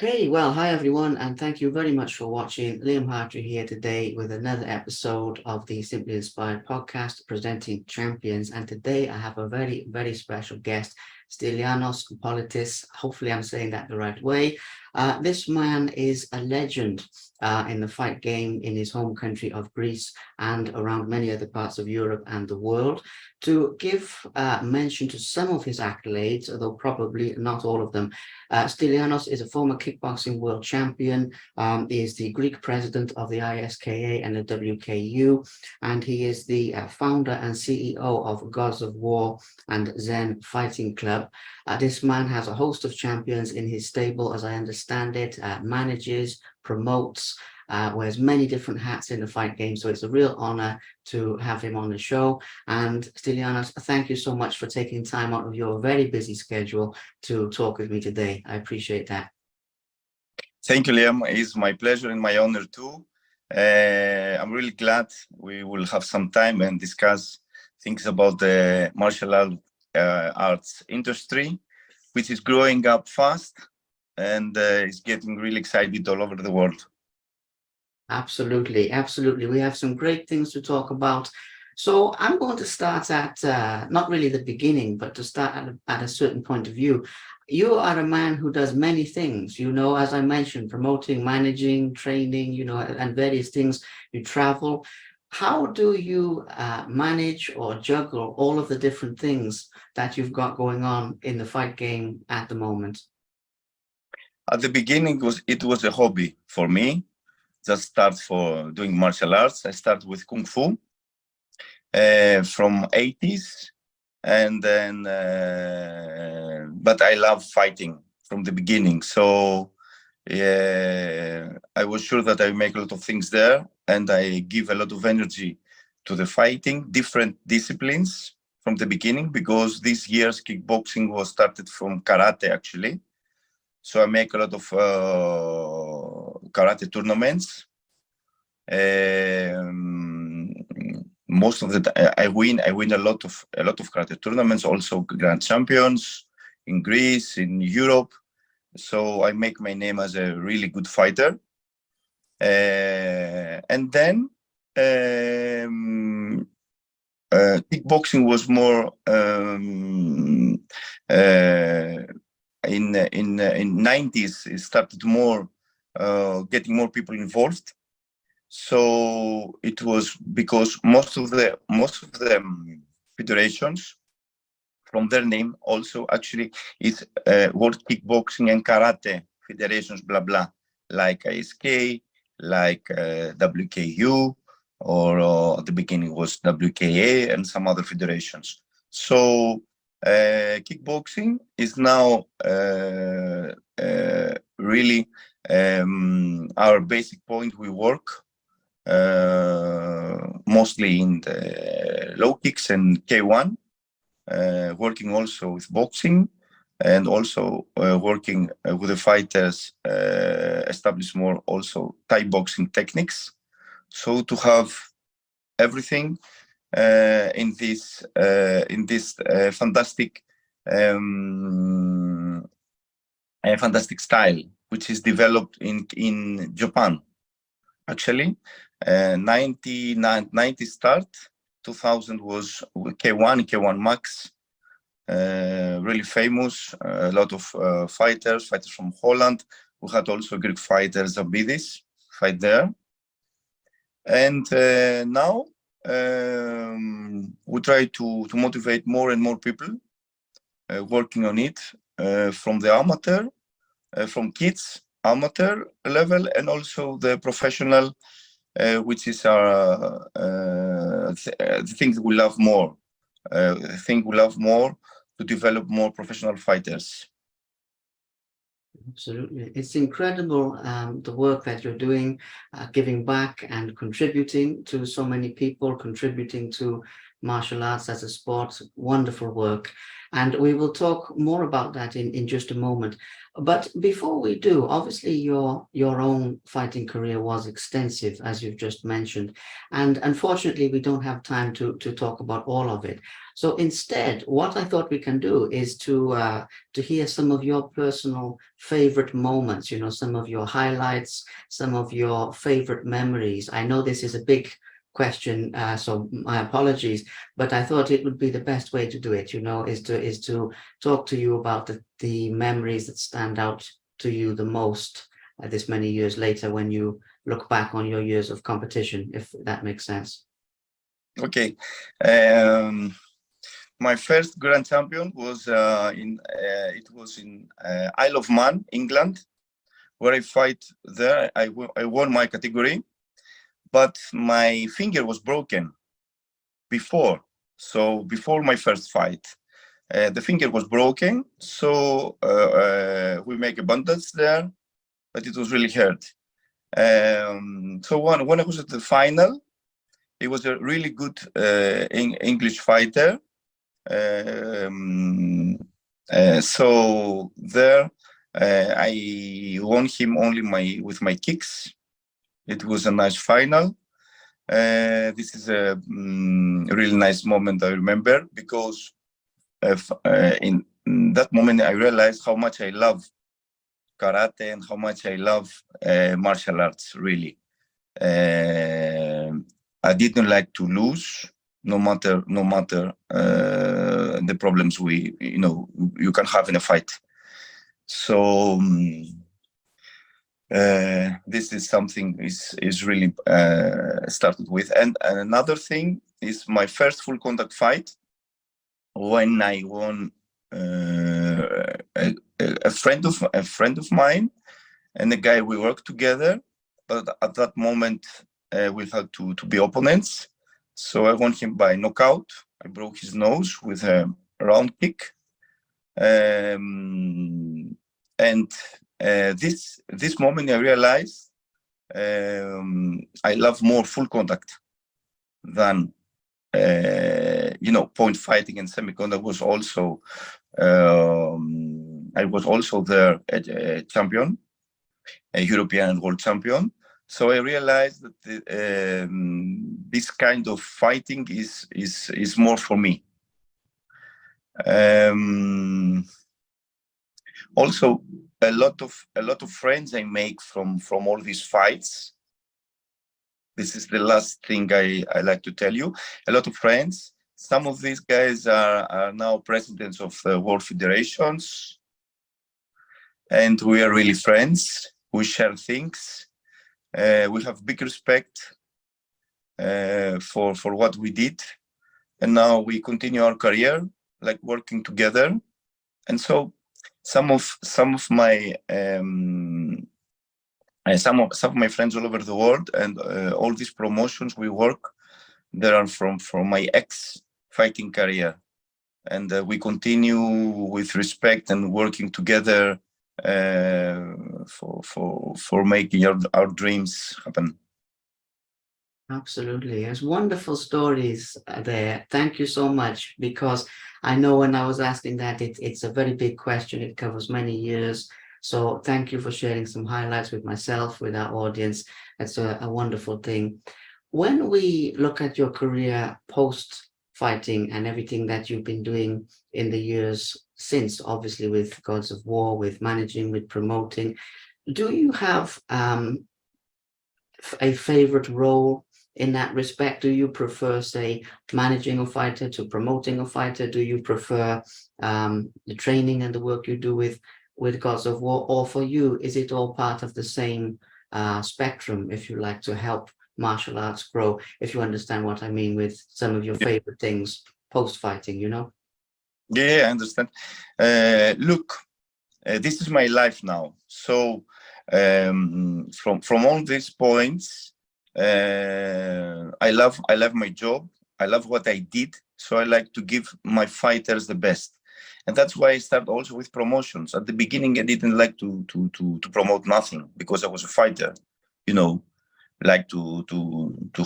Okay, well, hi everyone, and thank you very much for watching. Liam Hartree here today with another episode of the Simply Inspired podcast presenting champions. And today I have a very, very special guest, Stylianos Politis. Hopefully, I'm saying that the right way. This man is a legend in the fight game in his home country of Greece and around many other parts of Europe and the world. To give mention to some of his accolades, although probably not all of them, Stylianos is a former kickboxing world champion. He is the Greek president of the ISKA and the WKU, and he is the founder and CEO of Gods of War and Zen Fighting Club. This man has a host of champions in his stable, as I understand it, manages, promotes, wears many different hats in the fight game. So it's a real honor to have him on the show. And Stylianos, thank you so much for taking time out of your very busy schedule to talk with me today. I appreciate that. Thank you, Liam. It's my pleasure and my honor too. I'm really glad we will have some time and discuss things about the martial arts industry, which is growing up fast and is getting really excited all over the world. Absolutely, absolutely. We have some great things to talk about. So I'm going to start at not really the beginning, but to start at a certain point of view. You are a man who does many things, as I mentioned, promoting, managing, training, and various things. You travel. How do you manage or juggle all of the different things that you've got going on in the fight game at the moment? At the beginning, it was a hobby for me. Just start for doing martial arts. I started with Kung Fu from 80s, and then but I love fighting from the beginning. So I was sure that I make a lot of things there, and I give a lot of energy to the fighting, different disciplines from the beginning, because this year's kickboxing was started from karate actually. So I make a lot of karate tournaments. Most of the time I win a lot of karate tournaments, also grand champions in Greece, in Europe. So I make my name as a really good fighter. And then kickboxing was more in 90s. It started more getting more people involved. So it was because most of the federations, from their name, also actually is World Kickboxing and Karate Federations, blah blah, like ISK, like WKU, or at the beginning was WKA and some other federations. So kickboxing is now really our basic point. We work mostly in the low kicks and K1, working also with boxing, and also working with the fighters, establish more also Thai boxing techniques. So to have everything in this fantastic style, which is developed in Japan. Actually, 90 start, 2000 was K1 Max, really famous. A lot of fighters from Holland. We had also Greek fighter Zabidis fight there. And now we try to motivate more and more people working on it, from the amateur, from kids, amateur level, and also the professional, which is our the thing we love more. To develop more professional fighters. Absolutely. It's incredible, the work that you're doing, giving back and contributing to so many people, contributing to martial arts as a sport. Wonderful work. And we will talk more about that in just a moment. But before we do, obviously your own fighting career was extensive, as you've just mentioned. And unfortunately, we don't have time to talk about all of it. So instead, what I thought we can do is to hear some of your personal favorite moments, some of your highlights, some of your favorite memories. I know this is a big question, so my apologies, but I thought it would be the best way to do it, is to talk to you about the memories that stand out to you the most this many years later when you look back on your years of competition, if that makes sense. Okay. My first grand champion was in Isle of Man, England, where I fight there. I won my category, but my finger was broken before. So before my first fight, the finger was broken. So we make a bandage there, but it was really hurt. So when I was at the final, he was a really good English fighter. So there, I won him only with my kicks. It was a nice final. This is a really nice moment I remember, because in that moment I realized how much I love karate and how much I love martial arts, really. I didn't like to lose, no matter the problems you can have in a fight. So this is something is really started with. And another thing is my first full contact fight, when I won a friend of mine and a guy we worked together, but at that moment we had to be opponents. So I won him by knockout. I broke his nose with a round kick. And this moment I realized I love more full contact than point fighting and semi-contact. I was also there a champion, a European and world champion. So I realized that this kind of fighting is more for me. Also, a lot of friends I make from all these fights. This is the last thing I like to tell you. A lot of friends. Some of these guys are now presidents of world federations, and we are really friends. We share things. We have big respect for what we did, and now we continue our career, like working together. And so some of my some of my friends all over the world, and all these promotions we work, they are from my fighting career, and we continue with respect and working together for making our dreams happen. Absolutely. There's wonderful stories there. Thank you so much, because I know when I was asking that, it's a very big question. It covers many years. So thank you for sharing some highlights with myself, with our audience. That's a wonderful thing. When we look at your career post-fighting and everything that you've been doing in the years since, obviously with Gods of War, with managing, with promoting, do you have a favorite role in that respect? Do you prefer, say, managing a fighter to promoting a fighter? Do you prefer the training and the work you do with Gods of War? Or for you, is it all part of the same spectrum, if you like, to help martial arts grow, if you understand what I mean, with some of your favorite things post-fighting, Yeah, I understand. Look, this is my life now. So from all these points, I love my job. I love what I did. So I like to give my fighters the best. And that's why I start also with promotions. At the beginning, I didn't like to promote nothing, because I was a fighter, like to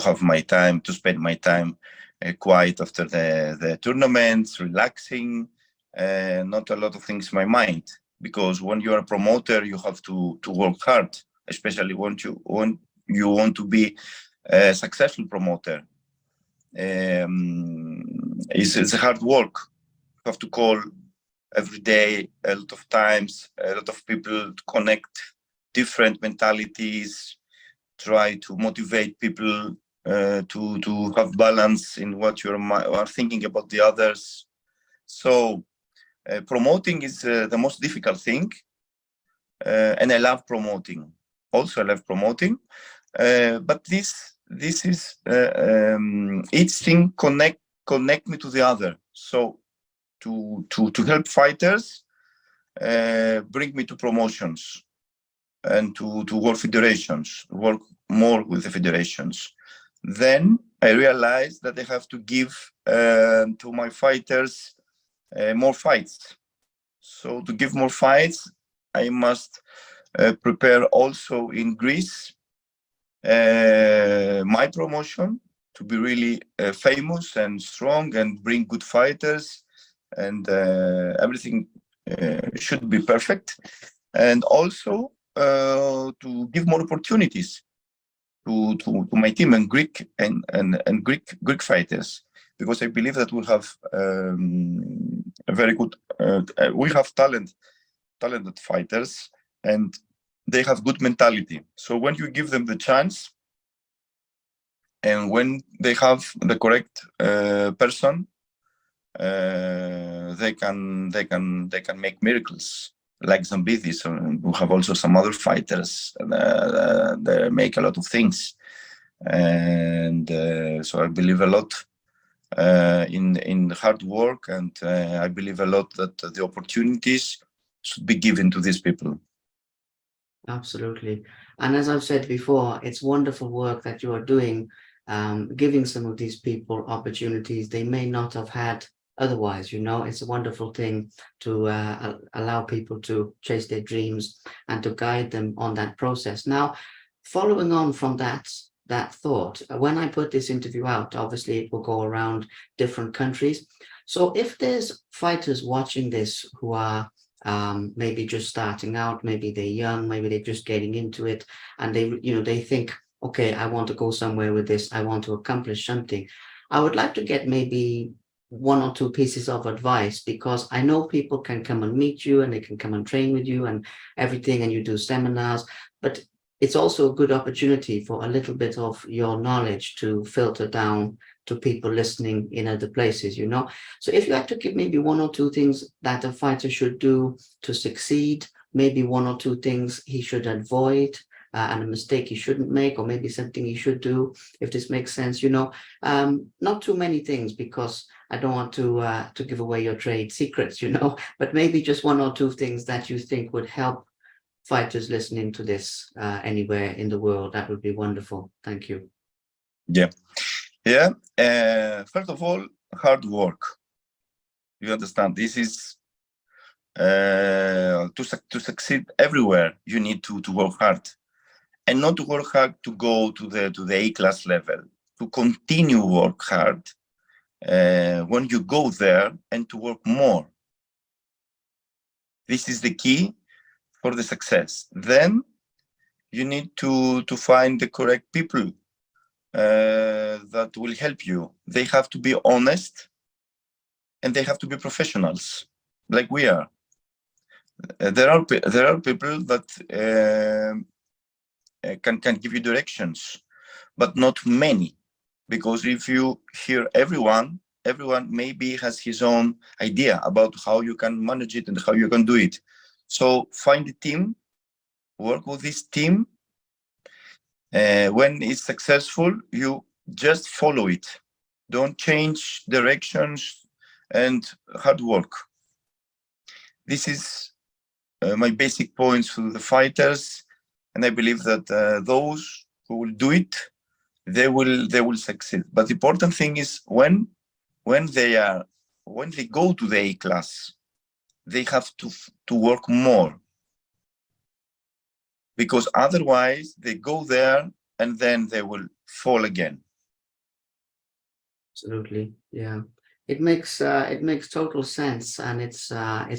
have my time, to spend my time quiet after the tournaments, relaxing, not a lot of things in my mind. Because when you are a promoter, you have to work hard, especially when you want to be a successful promoter. It's a hard work. You have to call every day, a lot of times, a lot of people to connect different mentalities, try to motivate people to have balance in what you are thinking about the others. So promoting is the most difficult thing, and I love promoting. Also, I love promoting, but this is each thing connect me to the other. So to help fighters, bring me to promotions and to work federations, work more with the federations. Then I realized that I have to give to my fighters more fights. So to give more fights, I must prepare also in Greece my promotion to be really famous and strong and bring good fighters, and everything should be perfect. And also to give more opportunities to my team and Greek Greek fighters, because I believe that we have a very good we have talented fighters, and they have good mentality. So when you give them the chance, and when they have the correct person, they can make miracles. Like Zambidis, we have also some other fighters that make a lot of things, and so I believe a lot in hard work, and I believe a lot that the opportunities should be given to these people. Absolutely. And as I've said before, it's wonderful work that you are doing, giving some of these people opportunities they may not have had otherwise. It's a wonderful thing to allow people to chase their dreams and to guide them on that process. Now, following on from that thought, when I put this interview out, obviously it will go around different countries. So if there's fighters watching this who are maybe just starting out, maybe they're young, maybe they're just getting into it, and they think, okay, I want to go somewhere with this, I want to accomplish something. I would like to get maybe one or two pieces of advice, because I know people can come and meet you and they can come and train with you and everything, and you do seminars, but it's also a good opportunity for a little bit of your knowledge to filter down to people listening in other places. So if you had to give maybe one or two things that a fighter should do to succeed, maybe one or two things he should avoid, and a mistake he shouldn't make, or maybe something he should do, if this makes sense, not too many things, because I don't want to give away your trade secrets, but maybe just one or two things that you think would help fighters listening to this anywhere in the world. That would be wonderful. Thank you. Yeah. First of all, hard work. You understand? This is to succeed everywhere. You need to work hard, and not to work hard to go to the A-class level. To continue work hard when you go there, and to work more. This is the key for the success. Then you need to find the correct people that will help you. They have to be honest, and they have to be professionals, like we are. There are people that can give you directions, but not many, because if you hear everyone maybe has his own idea about how you can manage it and how you can do it. So find a team, work with this team. When it's successful, you just follow it. Don't change directions, and hard work. This is my basic points for the fighters, and I believe that those who will do it, they will succeed. But the important thing is when they go to the A-class, they have to work more, because otherwise they go there and then they will fall again. Absolutely. Yeah. It makes total sense, and it's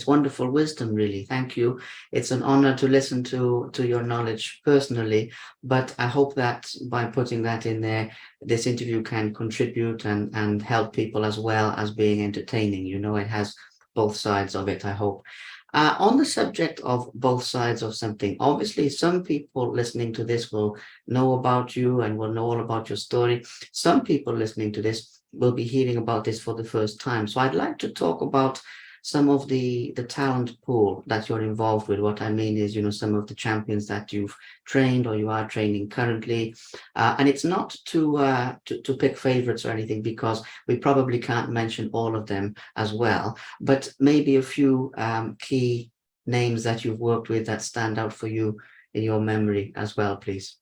wonderful wisdom, really. Thank you. It's an honor to listen to your knowledge personally, but I hope that by putting that in there, this interview can contribute and help people as well as being entertaining. You know, it has both sides of it, I hope. On the subject of both sides of something, obviously, some people listening to this will know about you and will know all about your story. Some people listening to this will be hearing about this for the first time. So I'd like to talk about some of the talent pool that you're involved with. What I mean is, you know, some of the champions that you've trained or you are training currently. And it's not to pick favorites or anything, because we probably can't mention all of them as well, but maybe a few key names that you've worked with that stand out for you in your memory as well, please.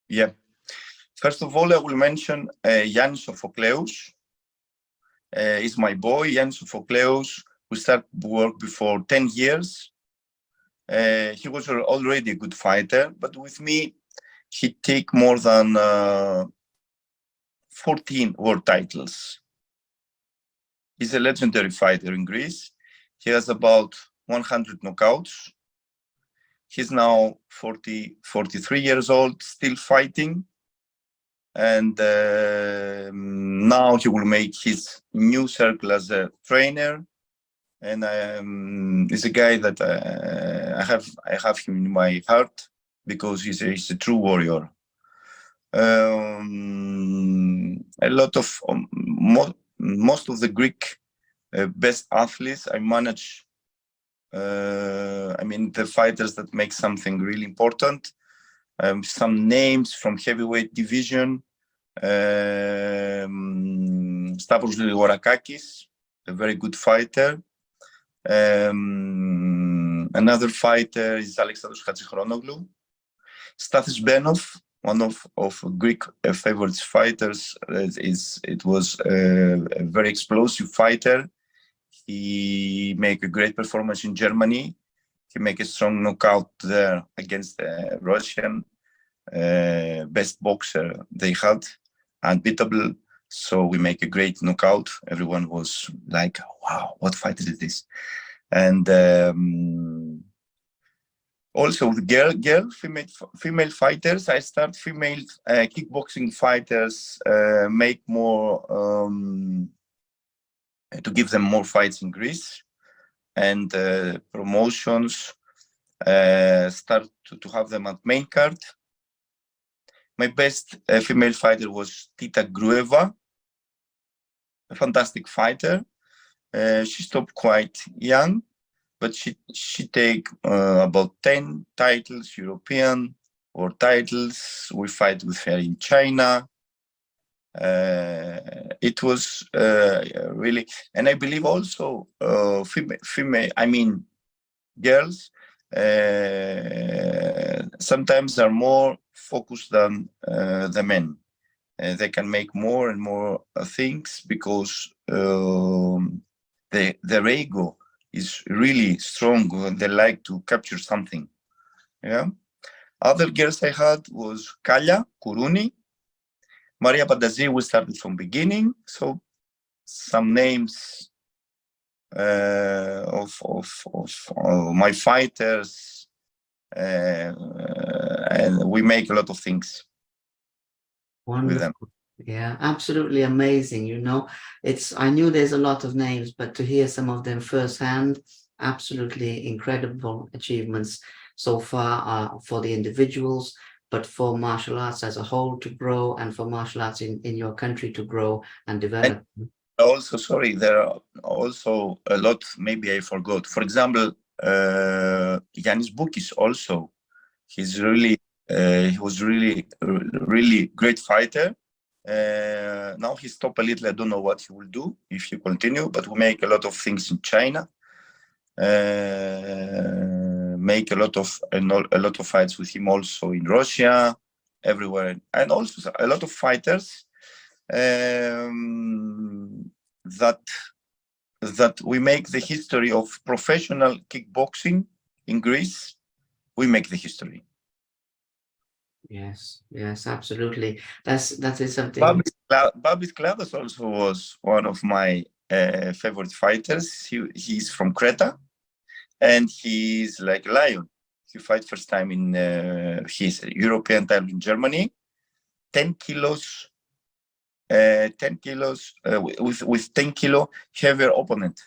Yeah. First of all, I will mention Yannis Sophocleous. Is my boy, Yannis Sophocleous. We started work before 10 years. He was already a good fighter, but with me, he take more than 14 world titles. He's a legendary fighter in Greece. He has about 100 knockouts. He's now 43 years old, still fighting. And now he will make his new circle as a trainer. And he's a guy that I have him in my heart, because he's a true warrior. A lot of most of the Greek best athletes I manage. I mean, the fighters that make something really important. Some names from heavyweight division. Stavros Grigorakakis, a very good fighter. Another fighter is Alexandros Hatzichronoglou. Stathis Benov, one of Greek favorite fighters. It was a very explosive fighter. He make a great performance in Germany. He make a strong knockout there against the Russian best boxer they had, unbeatable. So we make a great knockout. Everyone was like, wow, what fight is this? And also the female fighters. I start female kickboxing fighters, make more, to give them more fights in Greece, and promotions, start to have them at main card. My best female fighter was Tita Grueva, a fantastic fighter. She stopped quite young, but she take about 10 titles, European or titles. We fight with her in China. It was really, and I believe also female, I mean, girls sometimes are more focused than the men. They can make more and more things, because their ego is really strong and they like to capture something. Yeah. Other girls I had was Kalia Kourouni, Maria Pantazi. We started from beginning, so some names of my fighters, and we make a lot of things with them. Wonderful. Yeah, absolutely amazing. You know, I knew there's a lot of names, but to hear some of them firsthand, absolutely incredible achievements so far for the individuals, but for martial arts as a whole to grow, and for martial arts in your country to grow and develop. Also, sorry, there are also a lot, maybe I forgot. For example, Yannis Boukis also. He was really great fighter. Now he stopped a little. I don't know what he will do if he continue, but we make a lot of things in China. Make a lot of fights with him also in Russia, everywhere, and also a lot of fighters that we make the history of professional kickboxing in Greece. We make the history. Yes, yes, absolutely. That is something. Babis Clavas also was one of my favorite fighters. He's from Creta, and he's like a lion. He fight first time in his European title in Germany, 10 kilos, 10 kilos with 10 kilo heavier opponent,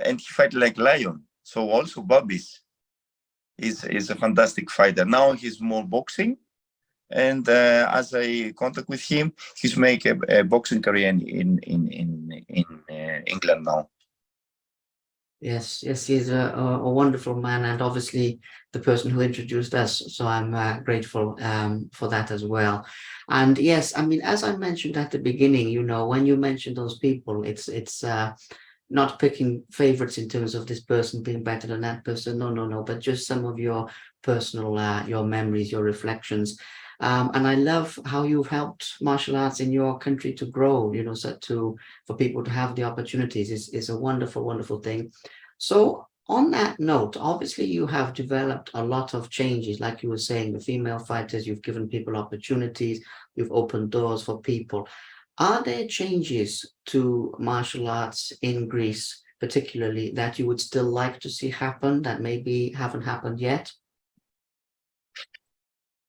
and he fight like lion. So also Babis is a fantastic fighter. Now he's more boxing, and as I contact with him, he's make a boxing career in England now. Yes, yes, he's a wonderful man, and obviously the person who introduced us. So I'm grateful for that as well. And yes, I mean, as I mentioned at the beginning, when you mention those people, it's not picking favorites in terms of this person being better than that person. No, no, no, but just some of your personal, your memories, your reflections. And I love how you've helped martial arts in your country to grow, so for people to have the opportunities is a wonderful, wonderful thing. So on that note, obviously you have developed a lot of changes, like you were saying, the female fighters, you've given people opportunities, you've opened doors for people. Are there changes to martial arts in Greece, particularly, that you would still like to see happen that maybe haven't happened yet?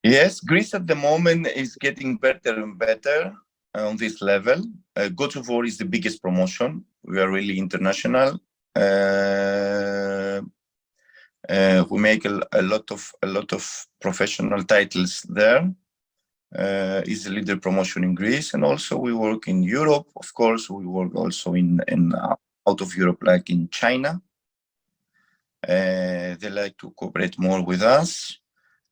Yes, Greece at the moment is getting better and better on this level. God of War is the biggest promotion. We are really international. We make a lot of professional titles there. Is a leader promotion in Greece, and also we work in Europe. Of course, we work also in out of Europe, like in China. They like to cooperate more with us.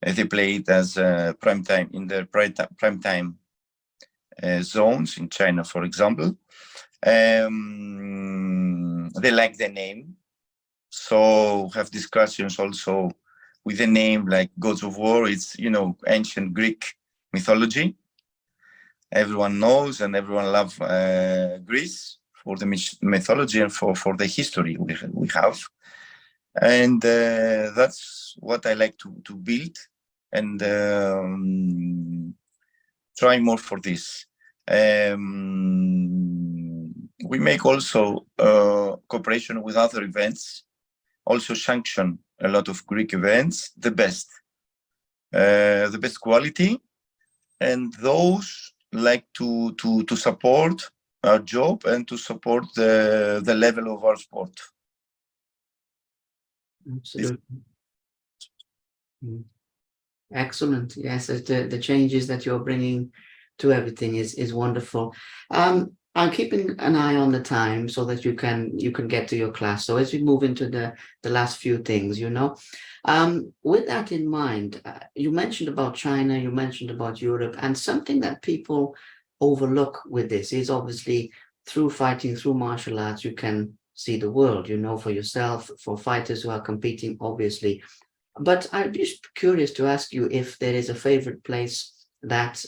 They play it as prime time in their prime time zones in China, for example. They like the name, so have discussions also with the name, like Gods of War. It's ancient Greek mythology. Everyone knows and everyone loves Greece for the mythology and for the history we have. And that's what I like to build and try more for this. We make also cooperation with other events, also sanction a lot of Greek events, the best quality, and those like to support our job and to support the level of our sport. Absolutely. Mm. Excellent. Yes, the changes that you're bringing to everything is wonderful. I'm keeping an eye on the time so that you can get to your class. So as we move into the last few things, with that in mind, you mentioned about China, you mentioned about Europe, and something that people overlook with this is obviously through fighting, through martial arts, you can see the world, for yourself, for fighters who are competing, obviously. But I'm just curious to ask you if there is a favorite place that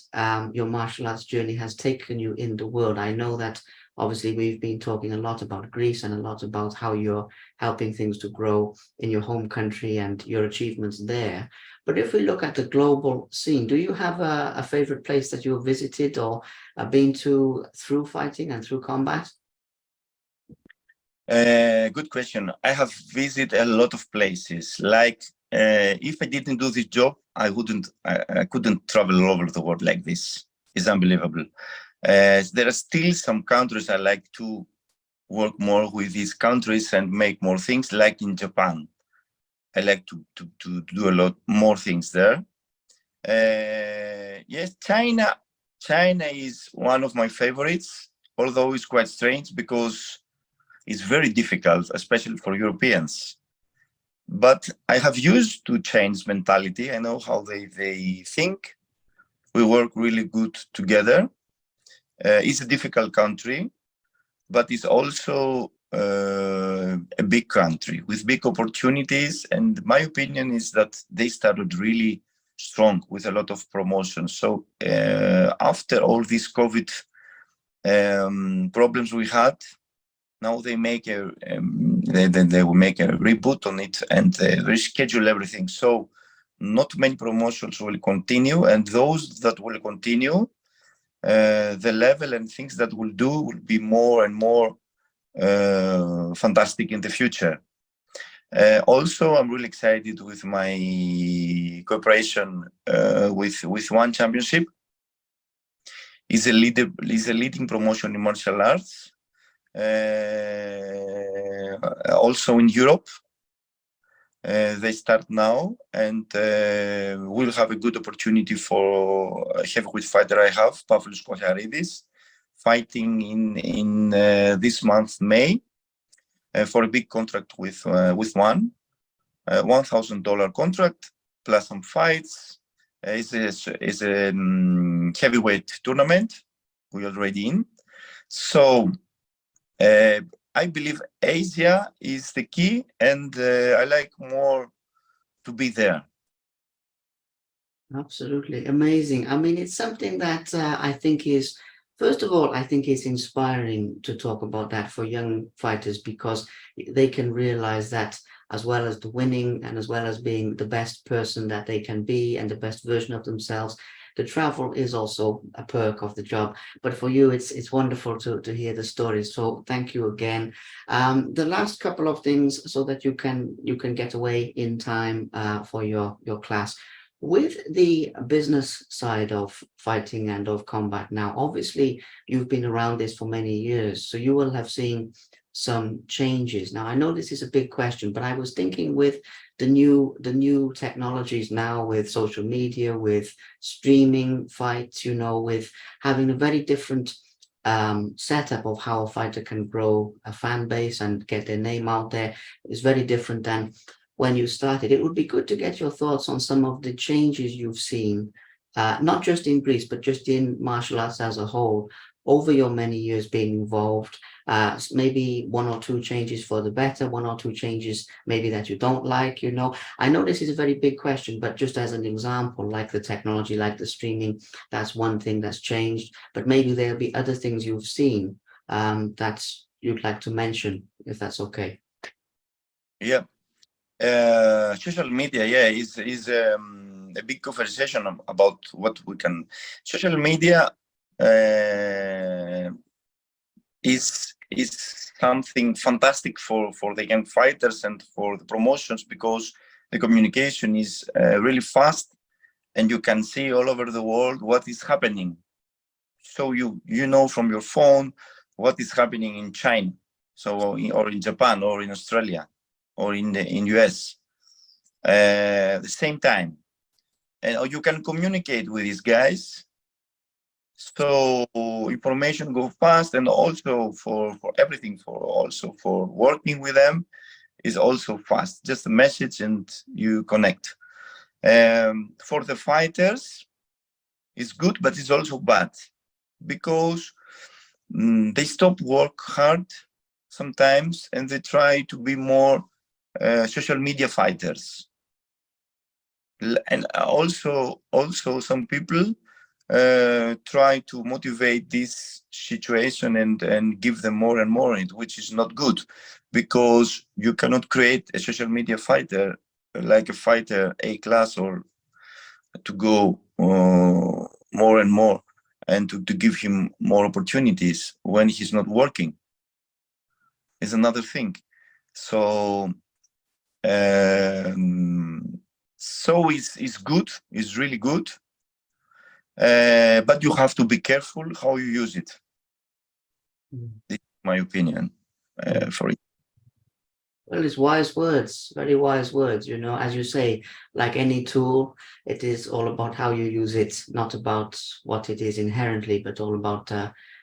your martial arts journey has taken you in the world. I know that obviously we've been talking a lot about Greece and a lot about how you're helping things to grow in your home country and your achievements there. But if we look at the global scene, do you have a favorite place that you've visited or been to through fighting and through combat? Good question. I have visited a lot of places. Like, if I didn't do this job, I couldn't travel all over the world like this. It's unbelievable. There are still some countries I like to work more with these countries and make more things, like in Japan. I like to do a lot more things there. Yes, China. China is one of my favorites, although it's quite strange because it's very difficult, especially for Europeans. But I have used to change mentality. I know how they think. We work really good together. It's a difficult country, but it's also a big country with big opportunities. And my opinion is that they started really strong with a lot of promotions. So after all these COVID problems we had, now they make they will make a reboot on it and reschedule everything. So not many promotions will continue, and those that will continue, the level and things that we'll do will be more and more fantastic in the future. Also, I'm really excited with my cooperation with One Championship. Is a leading promotion in martial arts, also in Europe. They start now, and we'll have a good opportunity for a heavyweight fighter I have, Pavlos Kocharidis, fighting in this month, May, for a big contract with One, $1,000 contract plus some fights. Is a heavyweight tournament we already in. So I believe Asia is the key, and I like more to be there. Absolutely amazing. I mean, it's something that I think is, first of all, I think it's inspiring to talk about that for young fighters, because they can realize that as well as the winning and as well as being the best person that they can be and the best version of themselves, the travel is also a perk of the job. But for you, it's wonderful to hear the stories. So thank you again. The last couple of things so that you can get away in time for your class. With the business side of fighting and of combat now, obviously you've been around this for many years, so you will have seen some changes. Now, I know this is a big question, but I was thinking with the new technologies now, with social media, with streaming fights, with having a very different setup of how a fighter can grow a fan base and get their name out there is very different than when you started. It would be good to get your thoughts on some of the changes you've seen, not just in Greece, but just in martial arts as a whole, over your many years being involved. Maybe one or two changes for the better, one or two changes maybe that you don't like. I know this is a very big question, but just as an example, like the technology, like the streaming, that's one thing that's changed, but maybe there'll be other things you've seen that you'd like to mention, if that's okay. Yeah. Social media, is a big conversation about what we can. Social media is something fantastic for the young fighters and for the promotions, because the communication is really fast, and you can see all over the world what is happening. So you know from your phone what is happening in China, or in Japan, or in Australia, or in US, the same time, and you can communicate with these guys. So information go fast, and also for everything, for working with them is also fast. Just a message and you connect. For the fighters, it's good, but it's also bad, because they stop work hard sometimes, and they try to be more social media fighters. And also some people try to motivate this situation and give them more and more, which is not good, because you cannot create a social media fighter like a fighter A class, or to go more and more, and to give him more opportunities when he's not working is another thing. So it's good, it's really good, but you have to be careful how you use it. This is my opinion for it. Well, it's wise words, very wise words. As you say, like any tool, it is all about how you use it, not about what it is inherently, but all about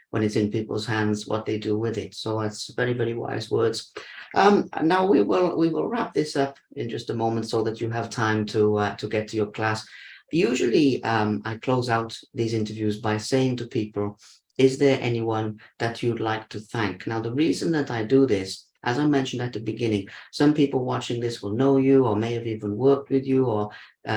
when it's in people's hands, what they do with it. So it's very, very wise words. Now we will wrap this up in just a moment so that you have time to get to your class. Usually, I close out these interviews by saying to people, is there anyone that you'd like to thank? Now, the reason that I do this, as I mentioned at the beginning, some people watching this will know you, or may have even worked with you, or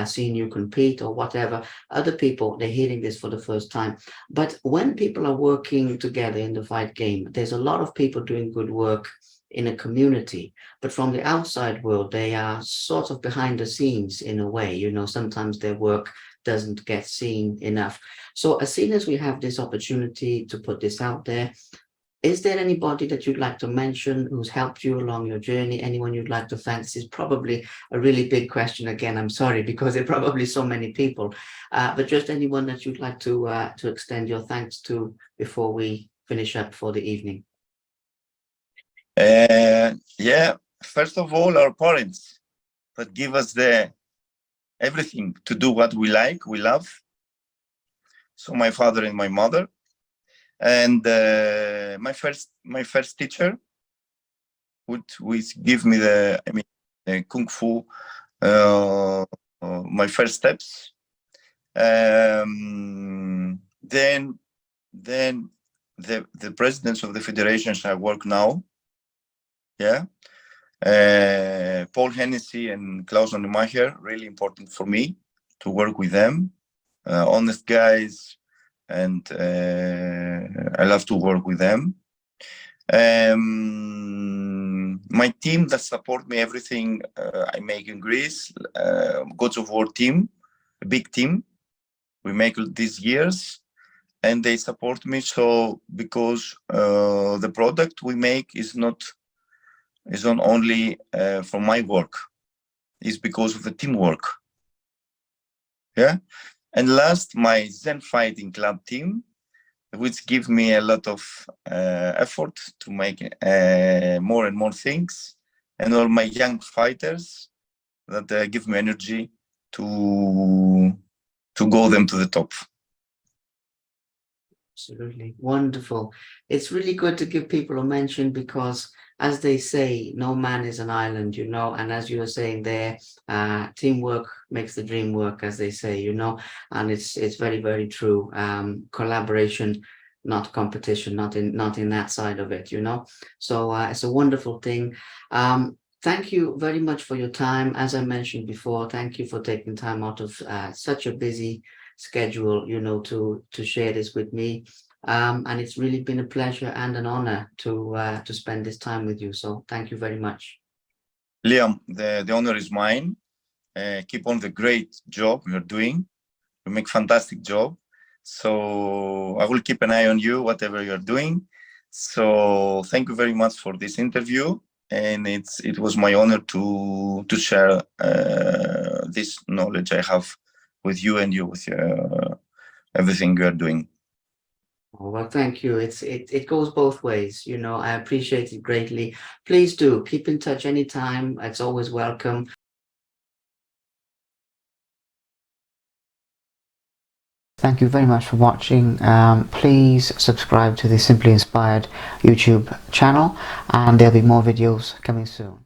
seen you compete, or whatever. Other people, they're hearing this for the first time. But when people are working together in the fight game, there's a lot of people doing good work in a community, but from the outside world, they are sort of behind the scenes in a way. Sometimes their work doesn't get seen enough. So as soon as we have this opportunity to put this out there, is there anybody that you'd like to mention who's helped you along your journey? Anyone you'd like to thank? This is probably a really big question again. I'm sorry, because there are probably so many people, but just anyone that you'd like to extend your thanks to before we finish up for the evening. Yeah, first of all, our parents that give us the everything to do what we like, we love. So my father and my mother. And my first teacher would give me the kung fu, my first steps. Then the presidents of the federations I work now, Paul Hennessy and Klaus Onnemacher, really important for me to work with them, honest guys, and I love to work with them. My team that support me, everything I make in Greece, Gods of War team, a big team. We make these years, and they support me. So because the product we make is not only for my work, it's because of the teamwork. Yeah. And last, my Zen Fighting Club team, which give me a lot of effort to make more and more things, and all my young fighters that give me energy to go them to the top. Absolutely wonderful. It's really good to give people a mention because, as they say, no man is an island, and as you were saying there, teamwork makes the dream work, as they say, and it's very, very true. Collaboration, not competition, not in that side of it, so it's a wonderful thing. Thank you very much for your time. As I mentioned before, thank you for taking time out of such a busy schedule, to share this with me. And it's really been a pleasure and an honor to spend this time with you. So thank you very much. Liam, the honor is mine. Keep on the great job you're doing. You make fantastic job. So I will keep an eye on you, whatever you're doing. So thank you very much for this interview. And it was my honor to share this knowledge I have with you and with everything you are doing. Oh, well, thank you. It goes both ways, I appreciate it greatly. Please do keep in touch anytime. It's always welcome. Thank you very much for watching. Please subscribe to the Simply Inspired YouTube channel, and there'll be more videos coming soon.